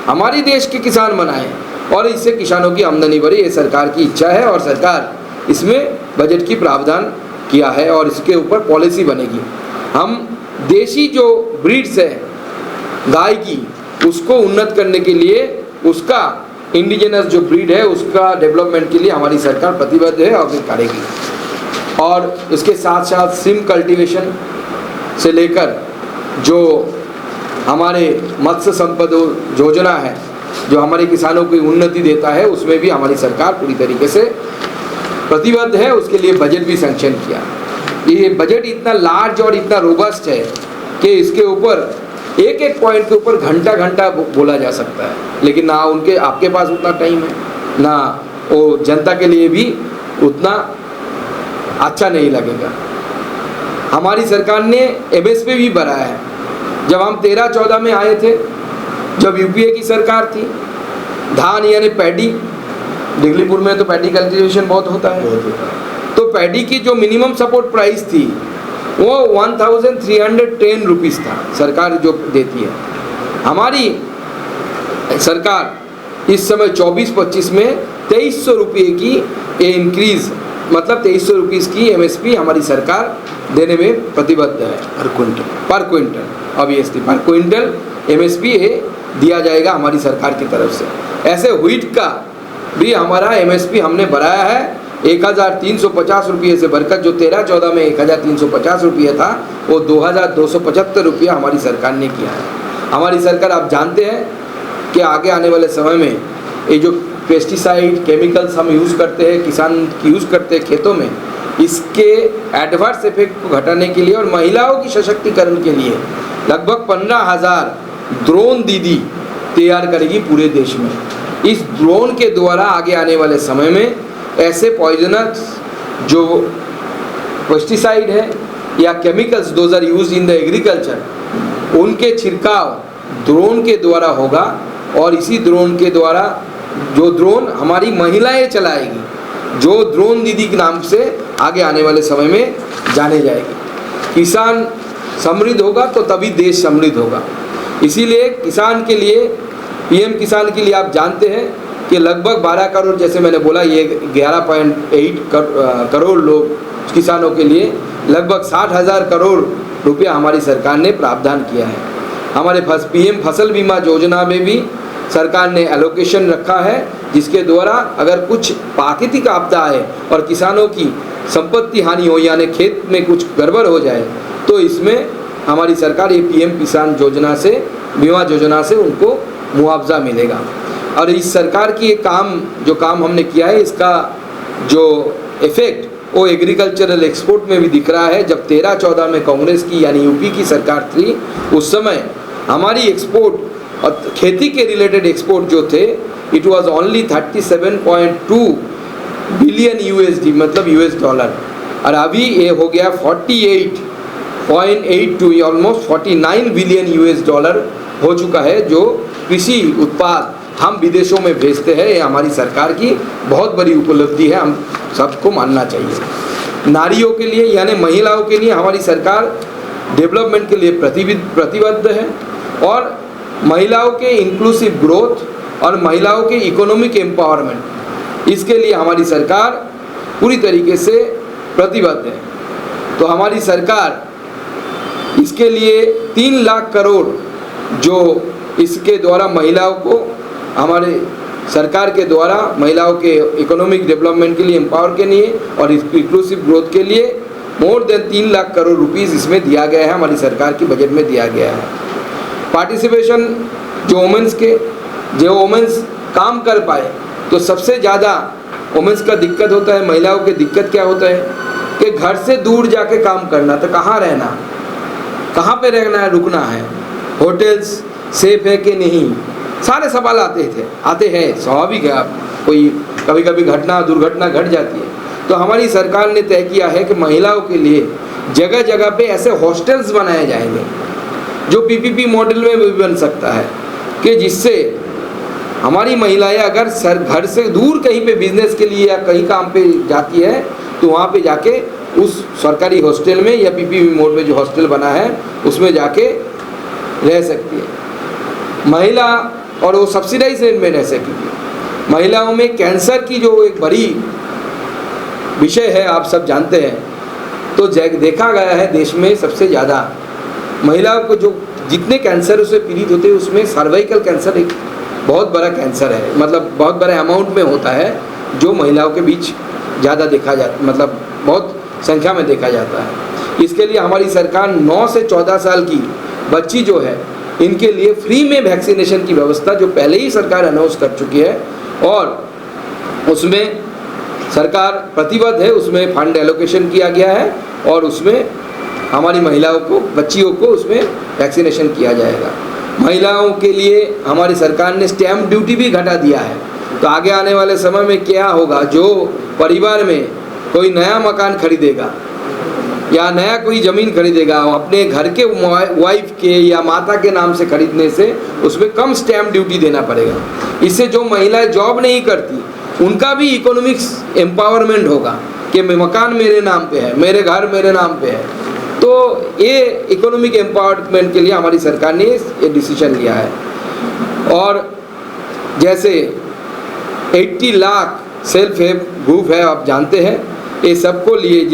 हमारी देश के किसान बनाएं और इससे किसानों की आमदनी बढ़े। ये सरकार की इच्छा है और सरकार इसमें बजट की प्रावधान किया है और इसके ऊपर पॉलिसी बनेगी। हम देशी जो ब्रीड्स है गाय की, उसको उन्नत करने के लिए, उसका इंडिजिनस जो ब्रीड है उसका डेवलपमेंट के लिए हमारी सरकार प्रतिबद्ध है और करेगी। और इसके साथ साथ सिम कल्टीवेशन से लेकर जो हमारे मत्स्य संपदा योजना है जो हमारे किसानों की उन्नति देता है, उसमें भी हमारी सरकार पूरी तरीके से प्रतिबद्ध है। उसके लिए बजट भी सैंक्शन किया। ये बजट इतना लार्ज और इतना रोबस्ट है कि इसके ऊपर एक एक पॉइंट के ऊपर घंटा घंटा बोला जा सकता है, लेकिन ना आपके पास उतना टाइम है, ना वो जनता के लिए भी उतना अच्छा नहीं लगेगा। हमारी सरकार ने एमएसपी भी बढ़ाया है। जब हम 13-14 में आए थे, जब यूपीए की सरकार थी, धान यानी पैडी, दिगलीपुर में तो पैडी कल्टीवेशन बहुत होता है, तो पैडी की जो मिनिमम सपोर्ट प्राइस थी वो 1310 रुपीज़ था, सरकार जो देती है। हमारी सरकार इस समय 24-25 में 2300 रुपये की ये इंक्रीज़, मतलब 2300 रुपीज़ की एमएसपी हमारी सरकार देने में प्रतिबद्ध है। पर क्विंटल ऑब्वियसली पर क्विंटल एमएसपी दिया जाएगा हमारी सरकार की तरफ से। ऐसे व्हीट का भी हमारा एमएसपी हमने बढ़ाया है 1350 रुपये से बढ़कर, जो 13-14 में 1350 रुपये था वो 2275 रुपये हमारी सरकार ने किया है। हमारी सरकार, आप जानते हैं कि आगे आने वाले समय में ये जो पेस्टिसाइड केमिकल्स हम यूज़ करते हैं, किसान यूज़ करते हैं खेतों में, इसके एडवर्स इफेक्ट को घटाने के लिए और महिलाओं की सशक्तिकरण के लिए लगभग 15,000 ड्रोन दीदी तैयार करेगी पूरे देश में। इस ड्रोन के द्वारा आगे आने वाले समय में ऐसे पॉइजनस जो पेस्टिसाइड है या chemicals those are use in the agriculture, उनके छिड़काव ड्रोन के द्वारा होगा और इसी ड्रोन के द्वारा जो ड्रोन हमारी महिलाएं चलाएगी, जो ड्रोन दीदी के नाम से आगे आने वाले समय में जाने जाएगी। किसान समृद्ध होगा तो तभी देश समृद्ध होगा। इसीलिए किसान के लिए, पीएम किसान के लिए आप जानते हैं कि लगभग 12 करोड़, जैसे मैंने बोला, ये 11.8 करोड़ लोग किसानों के लिए लगभग 60,000 करोड़ रुपया हमारी सरकार ने प्रावधान किया है। हमारे पीएम फसल बीमा योजना में भी सरकार ने एलोकेशन रखा है, जिसके द्वारा अगर कुछ प्राकृतिक आपदा है और किसानों की संपत्ति हानि हो, यानी खेत में कुछ गड़बड़ हो जाए, तो इसमें हमारी सरकार ये पीएम किसान योजना से, बीमा योजना से उनको मुआवजा मिलेगा। और इस सरकार की जो काम हमने किया है, इसका जो इफेक्ट वो एग्रीकल्चरल एक्सपोर्ट में भी दिख रहा है। जब 13-14 में कांग्रेस की यानी यूपी की सरकार थी, उस समय हमारी एक्सपोर्ट और खेती के रिलेटेड एक्सपोर्ट जो थे, it was only 37.2 billion USD, मतलब यूएस डॉलर, और अभी ये हो गया 48.82, ऑलमोस्ट 49 बिलियन यूएस डॉलर हो चुका है, जो कृषि उत्पाद हम विदेशों में भेजते हैं। ये हमारी सरकार की बहुत बड़ी उपलब्धि है, हम सबको मानना चाहिए। नारियों के लिए यानी महिलाओं के लिए हमारी सरकार डेवलपमेंट के लिए प्रतिबद्ध है और महिलाओं के इंक्लूसिव ग्रोथ और महिलाओं के इकोनॉमिक एम्पावरमेंट, इसके लिए हमारी सरकार पूरी तरीके से प्रतिबद्ध है। तो हमारी सरकार इसके लिए 3 लाख करोड़ जो इसके द्वारा महिलाओं को, हमारे सरकार के द्वारा महिलाओं के इकोनॉमिक डेवलपमेंट के लिए, एम्पावर के लिए और इंक्लूसिव ग्रोथ के लिए more than 3 lakh crore rupees इसमें दिया गया है, हमारी सरकार की बजट में दिया गया है। पार्टिसिपेशन जो वुमेन्स काम कर पाए, तो सबसे ज़्यादा वुमेन्स का दिक्कत होता है, महिलाओं के दिक्कत क्या होता है कि घर से दूर जाके काम करना, तो कहाँ रहना, कहाँ पे रहना है, रुकना है, होटल्स सेफ है कि नहीं, सारे सवाल आते हैं, स्वाभाविक है। आप कोई कभी कभी दुर्घटना घट जाती है, तो हमारी सरकार ने तय किया है कि महिलाओं के लिए जगह जगह पे ऐसे हॉस्टल्स बनाए जाएंगे, जो पीपीपी मॉडल में भी बन सकता है, कि जिससे हमारी महिलाएं अगर घर से दूर कहीं पे बिजनेस के लिए या कहीं काम पे जाती है, तो वहाँ पे जाके उस सरकारी हॉस्टल में या पीपीपी मोड में जो हॉस्टल बना है उसमें जाके रह सकती है महिला, और वो सब्सिडाइज रेट में रह सकेगी। महिलाओं में कैंसर की जो एक बड़ी विषय है, आप सब जानते हैं, तो देखा गया है देश में सबसे ज़्यादा महिलाओं को जो जितने कैंसर से पीड़ित होते हैं, उसमें सर्वाइकल कैंसर एक बहुत बड़ा कैंसर है, मतलब बहुत बड़े अमाउंट में होता है, जो महिलाओं के बीच ज़्यादा देखा जाता, मतलब बहुत संख्या में देखा जाता है। इसके लिए हमारी सरकार 9 से 14 साल की बच्ची जो है, इनके लिए फ्री में वैक्सीनेशन की व्यवस्था जो पहले ही सरकार अनाउंस कर चुकी है, और उसमें सरकार प्रतिबद्ध है, उसमें फंड एलोकेशन किया गया है और उसमें हमारी महिलाओं को, बच्चियों को उसमें वैक्सीनेशन किया जाएगा। महिलाओं के लिए हमारी सरकार ने स्टैम्प ड्यूटी भी घटा दिया है। तो आगे आने वाले समय में क्या होगा, जो परिवार में कोई नया मकान खरीदेगा या नया कोई ज़मीन खरीदेगा, अपने घर के वाइफ के या माता के नाम से खरीदने से उसमें कम स्टैम्प ड्यूटी देना पड़ेगा। इससे जो महिलाएं जॉब नहीं करती, उनका भी इकोनॉमिक्स एम्पावरमेंट होगा कि मकान मेरे नाम पे है, मेरे घर मेरे नाम पे है। तो ये इकोनॉमिक एम्पावरमेंट के लिए हमारी सरकार ने ये डिसीजन लिया है। और जैसे 80 लाख सेल्फ हेल्प ग्रुप है, आप जानते हैं, ये सबको लिए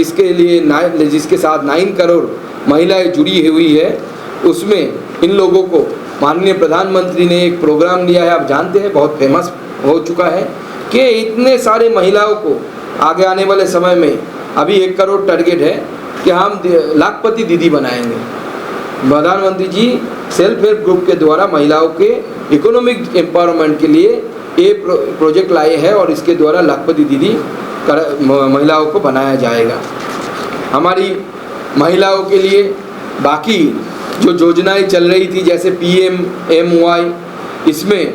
जिसके साथ 9 करोड़ महिलाएं जुड़ी हुई है, उसमें इन लोगों को माननीय प्रधानमंत्री ने एक प्रोग्राम लिया है, आप जानते हैं, बहुत फेमस हो चुका है, कि इतने सारे महिलाओं को आगे आने वाले समय में अभी 1 करोड़ टारगेट है कि हम लाखपति दीदी बनाएंगे। प्रधानमंत्री जी सेल्फ हेल्प ग्रुप के द्वारा महिलाओं के इकोनॉमिक एम्पावरमेंट के लिए ये प्रोजेक्ट लाए हैं और इसके द्वारा लाखपति दीदी महिलाओं को बनाया जाएगा। हमारी महिलाओं के लिए बाकी जो योजनाएं चल रही थी, जैसे PMMY, इसमें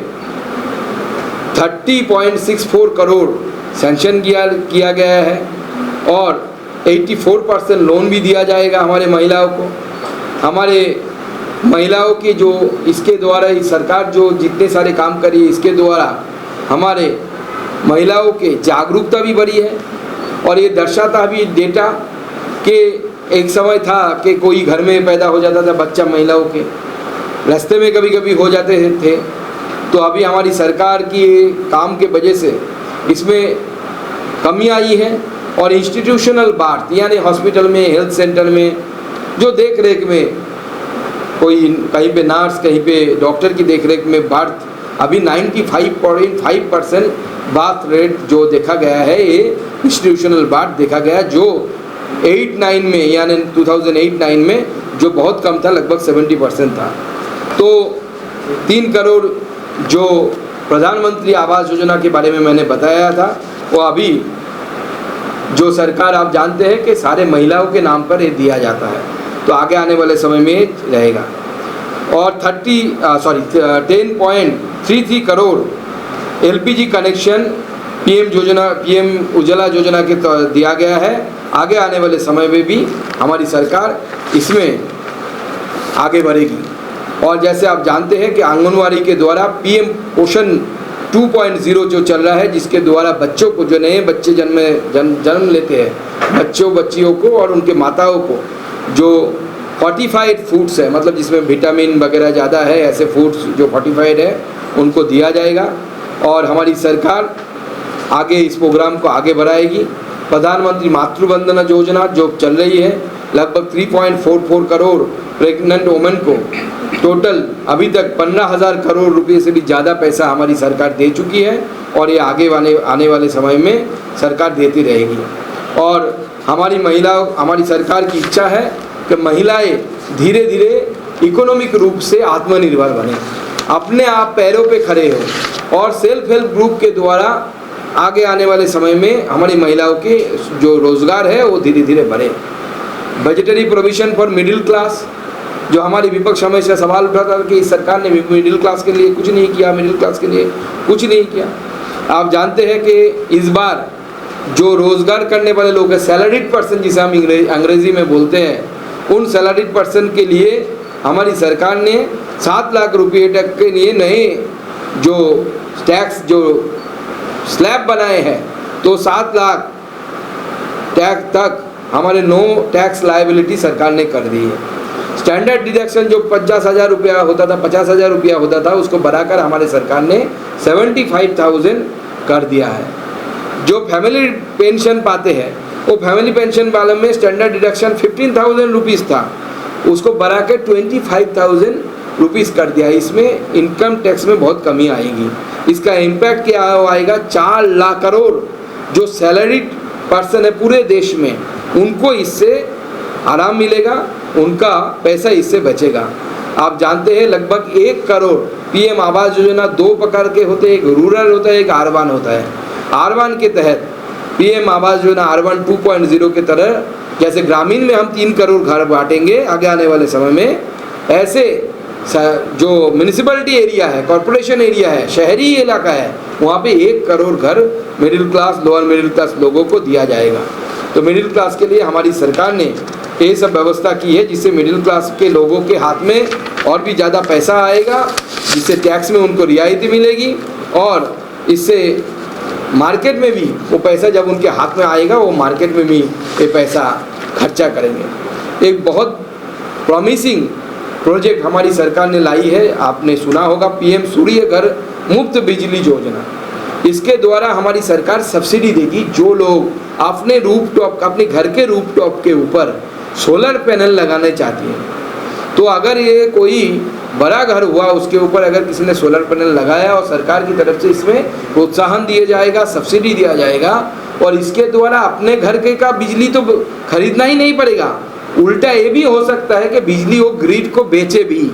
30.64 करोड़ सैंक्शन किया गया है और 84% लोन भी दिया जाएगा हमारे महिलाओं को। हमारे महिलाओं की जो इसके द्वारा ही सरकार जो जितने सारे काम करी इसके द्वारा हमारे महिलाओं के जागरूकता भी बढ़ी है। और ये दर्शाता भी डेटा कि एक समय था कि कोई घर में पैदा हो जाता था बच्चा महिलाओं के, रास्ते में कभी कभी हो जाते थे। तो अभी हमारी सरकार की काम के वजह से इसमें कमी आई है। और इंस्टीट्यूशनल बार्थ यानी हॉस्पिटल में, हेल्थ सेंटर में जो देख रेख में कोई कहीं पे नर्स, कहीं पे डॉक्टर की देख रेख में बार्थ अभी 95.5% बार्थ रेट जो देखा गया है ये इंस्टीट्यूशनल बार्थ देखा गया, जो 8-9 में यानी 2008-9 में जो बहुत कम था, लगभग 70% था। तो 3 करोड़ जो प्रधानमंत्री आवास योजना के बारे में मैंने बताया था वो अभी जो सरकार आप जानते हैं कि सारे महिलाओं के नाम पर ये दिया जाता है, तो आगे आने वाले समय में रहेगा। और 10.33 crore LPG connection PM Ujjwala योजना के दिया गया है। आगे आने वाले समय में भी हमारी सरकार इसमें आगे बढ़ेगी। और जैसे आप जानते हैं कि आंगनवाड़ी के द्वारा पीएम पोषण 2.0 जो चल रहा है, जिसके द्वारा बच्चों को, जो नए बच्चे जन्म लेते हैं, बच्चियों को और उनके माताओं को जो फोर्टिफाइड फूड्स है, मतलब जिसमें विटामिन वगैरह ज़्यादा है, ऐसे फूड्स जो फोर्टिफाइड है उनको दिया जाएगा। और हमारी सरकार आगे इस प्रोग्राम को आगे बढ़ाएगी। प्रधानमंत्री मातृ वंदना योजना जो चल रही है, लगभग 3.44 करोड़ प्रेग्नेंट वुमेन को टोटल अभी तक 15,000 करोड़ रुपए से भी ज़्यादा पैसा हमारी सरकार दे चुकी है। और ये आगे आने वाले समय में सरकार देती रहेगी। और हमारी सरकार की इच्छा है कि महिलाएं धीरे धीरे इकोनॉमिक रूप से आत्मनिर्भर बने, अपने आप पैरों पे खड़े हो और सेल्फ हेल्प ग्रुप के द्वारा आगे आने वाले समय में हमारी महिलाओं के जो रोज़गार है वो धीरे धीरे बढ़े। Budgetary provision for middle class, जो हमारी विपक्ष हमेशा सवाल उठाता था कि इस सरकार ने मिडिल क्लास के लिए कुछ नहीं किया, मिडिल क्लास के लिए कुछ नहीं किया। आप जानते हैं कि इस बार जो रोज़गार करने वाले लोग हैं, सैलरीड पर्सन जिसे हम अंग्रेज़ी में बोलते हैं, उन सैलरीड पर्सन के लिए हमारी सरकार ने 7 लाख रुपये तक के लिए नए जो टैक्स जो स्लैब बनाए हैं, तो 7 लाख टैक्स तक हमारे नो टैक्स लायबिलिटी सरकार ने कर दी है। स्टैंडर्ड डिडक्शन जो 50,000 रुपया होता था, 50,000 रुपया होता था, उसको बढ़ाकर हमारे सरकार ने 75,000 कर दिया है। जो फैमिली पेंशन पाते हैं वो फैमिली पेंशन वाले में स्टैंडर्ड डिडक्शन 15,000 रुपीज़ था, उसको बढ़ाकर 25,000 रुपीज़ कर दिया। इसमें इनकम टैक्स में बहुत कमी आएगी। इसका इम्पैक्ट क्या आएगा, 4 लाख करोड़ जो सैलरीड पर्सन है पूरे देश में, उनको इससे आराम मिलेगा, उनका पैसा इससे बचेगा। आप जानते हैं लगभग 1 करोड़ पीएम आवास योजना 2 प्रकार के होते हैं, एक रूरल होता है, एक R1 होता है। R1 के तहत पीएम आवास योजना R1 2.0 के तरह, जैसे ग्रामीण में हम 3 करोड़ घर बांटेंगे आगे आने वाले समय में, ऐसे जो म्यूनिसिपैलिटी एरिया है, कॉरपोरेशन एरिया है, शहरी इलाका है, वहाँ पे 1 करोड़ घर middle class, lower middle class लोगों को दिया जाएगा। तो मिडिल क्लास के लिए हमारी सरकार ने ये सब व्यवस्था की है, जिससे मिडिल क्लास के लोगों के हाथ में और भी ज़्यादा पैसा आएगा, जिससे टैक्स में उनको रियायती मिलेगी और इससे मार्केट में भी वो पैसा जब उनके हाथ में आएगा वो मार्केट में भी ये पैसा खर्चा करेंगे। एक बहुत प्रॉमिसिंग प्रोजेक्ट हमारी सरकार ने लाई है, आपने सुना होगा, पीएम सूर्य घर मुफ्त बिजली योजना। इसके द्वारा हमारी सरकार सब्सिडी देगी। जो लोग अपने रूफटॉप, अपने घर के रूफटॉप के ऊपर सोलर पैनल लगाने चाहती हैं, तो अगर ये कोई बड़ा घर हुआ उसके ऊपर अगर किसी ने सोलर पैनल लगाया और सरकार की तरफ से इसमें प्रोत्साहन दिया जाएगा, सब्सिडी दिया जाएगा, और इसके द्वारा अपने घर के का बिजली तो खरीदना ही नहीं पड़ेगा, उल्टा ये भी हो सकता है कि बिजली वो ग्रिड को बेचे भी।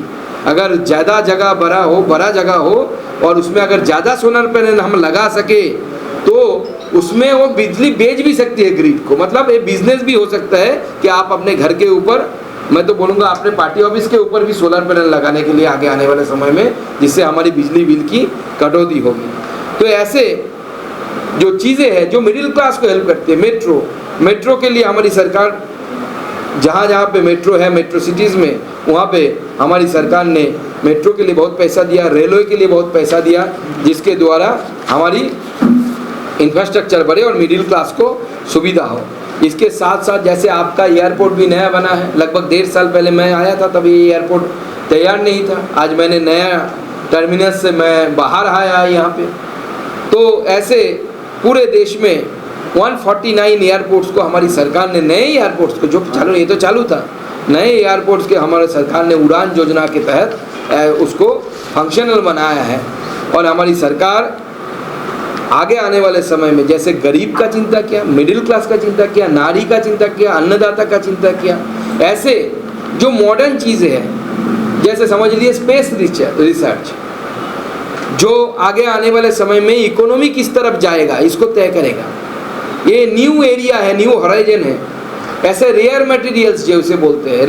अगर ज़्यादा जगह बड़ा जगह हो और उसमें अगर ज़्यादा सोलर पैनल हम लगा सके तो उसमें वो बिजली बेच भी सकती है ग्रिड को। मतलब ये बिजनेस भी हो सकता है कि आप अपने घर के ऊपर, मैं तो बोलूँगा अपने पार्टी ऑफिस के ऊपर भी सोलर पैनल लगाने के लिए आगे आने वाले समय में, जिससे हमारी बिजली बिल की कटौती होगी। तो ऐसे जो चीज़ें हैं जो मिडिल क्लास को हेल्प करती है, मेट्रो के लिए हमारी सरकार जहाँ जहाँ पे मेट्रो है, मेट्रो सिटीज़ में, वहाँ पे हमारी सरकार ने मेट्रो के लिए बहुत पैसा दिया, रेलवे के लिए बहुत पैसा दिया, जिसके द्वारा हमारी इंफ्रास्ट्रक्चर बढ़े और मिडिल क्लास को सुविधा हो। इसके साथ साथ जैसे आपका एयरपोर्ट भी नया बना है, लगभग 1.5 साल पहले मैं आया था, तब ये एयरपोर्ट तैयार नहीं था। आज मैंने नया टर्मिनस से मैं बाहर आया यहाँ पे। तो ऐसे पूरे देश में 149 एयरपोर्ट्स को हमारी सरकार ने, नए एयरपोर्ट्स को, जो चालू, ये तो चालू था, नए एयरपोर्ट्स के हमारे सरकार ने उड़ान योजना के तहत उसको फंक्शनल बनाया है। और हमारी सरकार आगे आने वाले समय में जैसे गरीब का चिंता किया, मिडिल क्लास का चिंता किया, नारी का चिंता किया, अन्नदाता का चिंता किया, ऐसे जो मॉडर्न चीज़ें हैं, जैसे समझ लीजिए स्पेस रिसर्च, जो आगे आने वाले समय में इकोनॉमी किस तरफ जाएगा इसको तय करेगा। ये न्यू एरिया है, न्यू हॉराइजन है। ऐसे रेयर मटेरियल्स जो उसे बोलते हैं,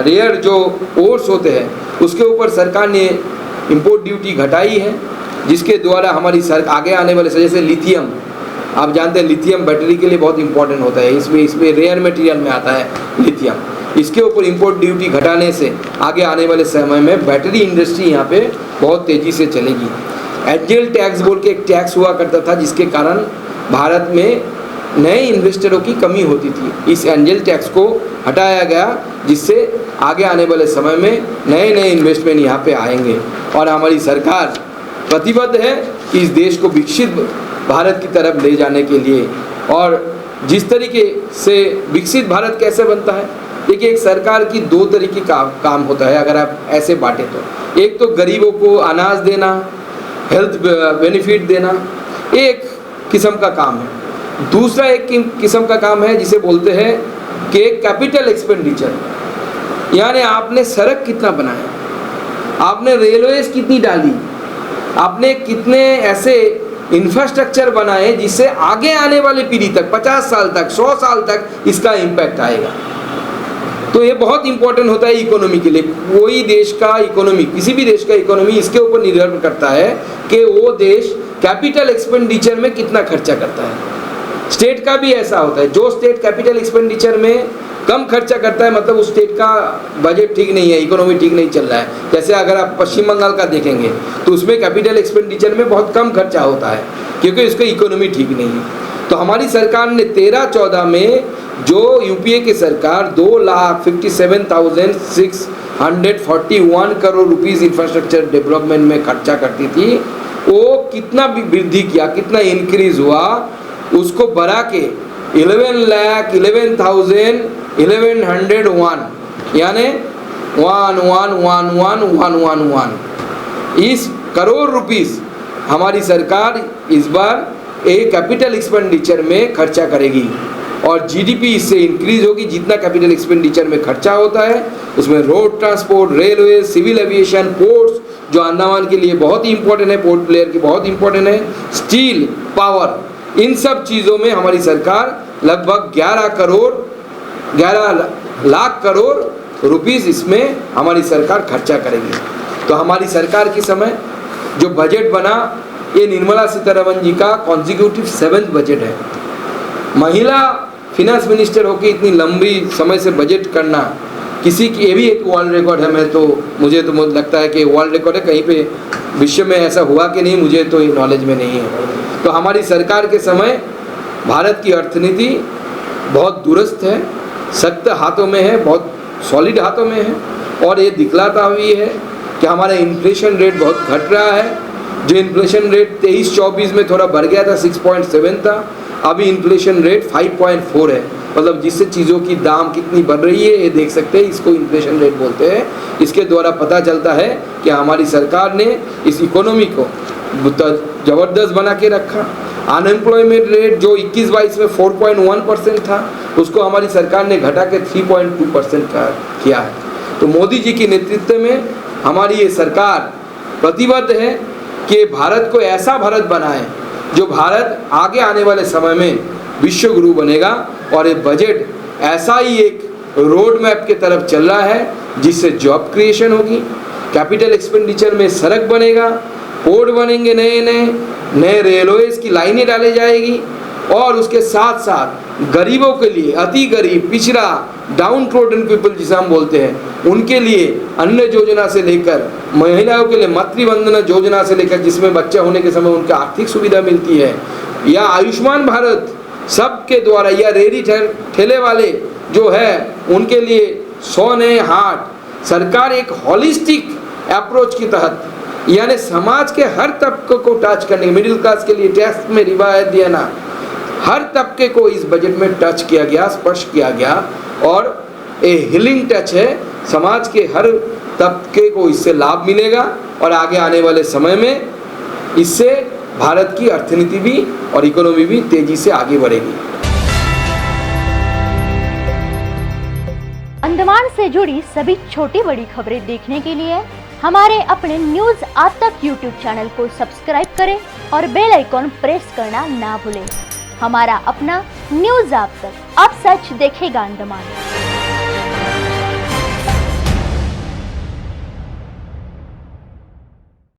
रेयर जो ओर्स होते हैं, उसके ऊपर सरकार ने इंपोर्ट ड्यूटी घटाई है, जिसके द्वारा हमारी आगे आने वाले, जैसे लिथियम, आप जानते हैं लिथियम बैटरी के लिए बहुत इंपॉर्टेंट होता है, इसमें रेयर मटेरियल में आता है लिथियम। इसके ऊपर इंपोर्ट ड्यूटी घटाने से आगे आने वाले समय में बैटरी इंडस्ट्री यहाँ पे बहुत तेज़ी से चलेगी। एंजल टैक्स बोल के एक टैक्स हुआ करता था, जिसके कारण भारत में नए इन्वेस्टरों की कमी होती थी। इस एंजल टैक्स को हटाया गया, जिससे आगे आने वाले समय में नए नए इन्वेस्टमेंट यहाँ पे आएंगे। और हमारी सरकार प्रतिबद्ध है कि इस देश को विकसित भारत की तरफ ले जाने के लिए। और जिस तरीके से विकसित भारत कैसे बनता है, देखिए एक सरकार की 2 तरीके का काम होता है, अगर आप ऐसे बांटे तो। एक तो गरीबों को अनाज देना, हेल्थ बेनिफिट देना, एक किस्म का काम है। दूसरा एक किस्म का काम है जिसे बोलते हैं कि कैपिटल एक्सपेंडिचर, यानी आपने सड़क कितना बनाया, आपने रेलवेज कितनी डाली, आपने कितने ऐसे इंफ्रास्ट्रक्चर बनाए जिससे आगे आने वाली पीढ़ी तक, 50 साल तक, 100 साल तक इसका इम्पैक्ट आएगा। तो ये बहुत इंपॉर्टेंट होता है इकोनॉमी के लिए। कोई देश का इकोनॉमी, किसी भी देश का इकोनॉमी इसके ऊपर निर्भर करता है कि वो देश कैपिटल एक्सपेंडिचर में कितना खर्चा करता है। स्टेट का भी ऐसा होता है, जो स्टेट कैपिटल एक्सपेंडिचर में कम खर्चा करता है, मतलब उस स्टेट का बजट ठीक नहीं है, इकोनॉमी ठीक नहीं चल रहा है। जैसे अगर आप पश्चिम बंगाल का देखेंगे तो उसमें कैपिटल एक्सपेंडिचर में बहुत कम खर्चा होता है, क्योंकि उसकी इकोनॉमी ठीक नहीं है। तो हमारी सरकार ने 13-14 में जो यूपीए की सरकार 2,57,641 करोड़ रुपीस इंफ्रास्ट्रक्चर डेवलपमेंट में खर्चा करती थी, वो कितना भी वृद्धि किया, कितना इंक्रीज हुआ, उसको बढ़ा के 11,11,101 यानी 1111111 इस करोड़ रुपीस हमारी सरकार इस बार एक कैपिटल एक्सपेंडिचर में खर्चा करेगी। और जीडीपी इससे इंक्रीज होगी। जितना कैपिटल एक्सपेंडिचर में खर्चा होता है उसमें road transport, railway, civil aviation, ports जो अंडमान के लिए बहुत ही इंपॉर्टेंट है, पोर्ट प्लेयर की बहुत इंपॉर्टेंट है, स्टील, पावर, इन सब चीज़ों में हमारी सरकार लगभग 11 लाख करोड़ रुपीस इसमें हमारी सरकार खर्चा करेगी। तो हमारी सरकार के समय जो बजट बना, ये निर्मला सीतारमण जी का कॉन्जिक्यूटिव 7th बजट है। महिला फिनेंस मिनिस्टर होकर इतनी लंबी समय से बजट करना किसी की, ये भी एक वर्ल्ड रिकॉर्ड है। मुझे तो लगता है कि वर्ल्ड रिकॉर्ड है, कहीं पे विश्व में ऐसा हुआ कि नहीं, मुझे तो नॉलेज में नहीं है। तो हमारी सरकार के समय भारत की अर्थनीति बहुत दुरुस्त है, सख्त हाथों में है, बहुत सॉलिड हाथों में है। और ये दिखलाता हुई है कि हमारा इन्फ्लेशन रेट बहुत घट रहा है। जो इन्फ्लेशन रेट 23-24 में थोड़ा बढ़ गया था, 6.7 था, अभी इन्फ्लेशन रेट 5.4 है। मतलब जिससे चीज़ों की दाम कितनी बढ़ रही है ये देख सकते हैं, इसको इन्फ्लेशन रेट बोलते हैं। इसके द्वारा पता चलता है कि हमारी सरकार ने इस इकोनॉमी को ज़बरदस्त बना के रखा। अनएम्प्लॉयमेंट रेट जो 21-22 में 4.1% था, उसको हमारी सरकार ने घटा के 3.2% का किया है। तो मोदी जी के नेतृत्व में हमारी ये सरकार प्रतिबद्ध है कि भारत को ऐसा भारत बनाए जो भारत आगे आने वाले समय में विश्व गुरु बनेगा। और ये बजट ऐसा ही एक रोड मैप के तरफ चल रहा है जिससे जॉब क्रिएशन होगी, कैपिटल एक्सपेंडिचर में सड़क बनेगा, पोर्ट बनेंगे, नए रेलवेज की लाइनें डाली जाएगी, और उसके साथ साथ गरीबों के लिए, अति गरीब, पिछड़ा, डाउन ट्रोडन पीपल जिसे हम बोलते हैं, उनके लिए अन्न योजना से लेकर महिलाओं के लिए मातृवंदना योजना से लेकर जिसमें बच्चा होने के समय उनकी आर्थिक सुविधा मिलती है, या आयुष्मान भारत सबके द्वारा, या रेहड़ी ठेले वाले जो है उनके लिए 100 नए हाट। सरकार एक हॉलिस्टिक अप्रोच के तहत यानी समाज के हर तबके को टच करने, मिडिल क्लास के लिए टैक्स में रिवायत देना, हर तबके को इस बजट में टच किया गया, स्पर्श किया गया और ए हीलिंग टच है। समाज के हर तबके को इससे लाभ मिलेगा और आगे आने वाले समय में इससे भारत की अर्थनीति भी और इकोनॉमी भी तेजी से आगे बढ़ेगी। अंडमान से जुड़ी सभी छोटी बड़ी खबरें देखने के लिए हमारे अपने न्यूज आज तक यूट्यूब चैनल को सब्सक्राइब करें और बेल आइकॉन प्रेस करना ना भूलें। हमारा अपना न्यूज आज तक, अब सच देखेगा अंडमान।